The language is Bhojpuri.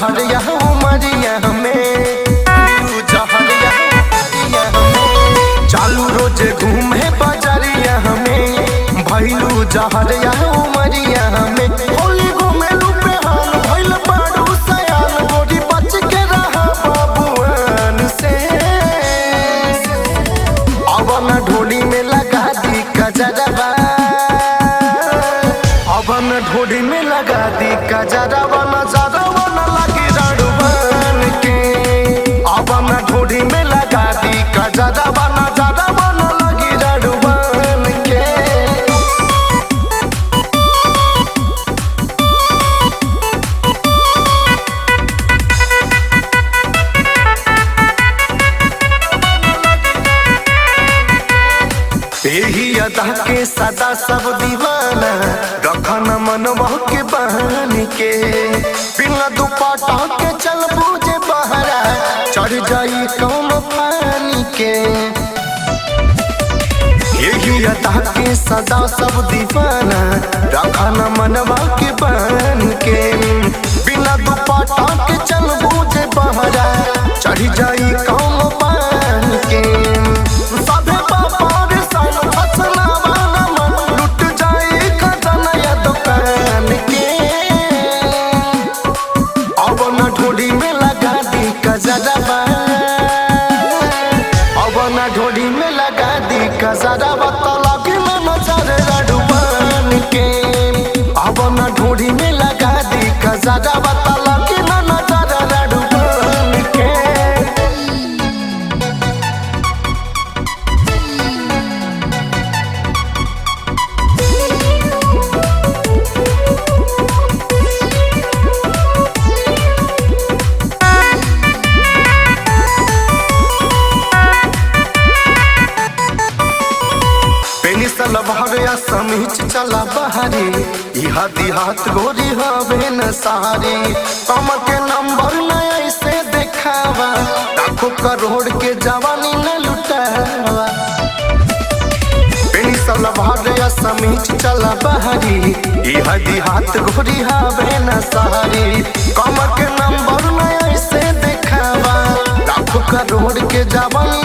जहरिया उमरिया में, जहरिया उमरिया में, चालू रोज घूमे बजरिया में, भैलू जहरिया उमरिया में, होली घूमे लुपे हाल भैल बारू सयान, गोरी बच के रहा बाबुआन से। अवन ढोली में लगा दी कजरवा, अवन ढोली में लगा दी कजरवा, नजरवा न लगी रड़वन के। अवन ढोली में लगा दी कजरवा, नजरवा न लगी रड़वन के। यही अदा के सदा सब दीवाना, रखन मनवा के बहन के, बिना दुपट्टा के चल बूझे बहरा, चढ़ जाई कौन पानी के। यही अदा के सदा सब दीवाना, रखन मनवा के बहन के, बिना दुपट्टा के चल बूझे बहरा, चढ़ जाई कौन पानी के। अवन ढोली में लगा दी कजरवा, तलाकी में नजर रड़वन के। अवन ढोली में लगा दी कजरवा, तलाकी में नजर रड़वन के। लभरिया समीच चला बहरी, इहा दिहात गोरी हवे न सारी, कम के नंबर न ऐसे देखावा, लाखों करोड़ के जवानी न लुटावा। लभरिया समीच चला बहरी, इहा दिहात गोरी हवे न सारी, कम के नंबर न ऐसे देखावा, लाखों करोड़ के जवानी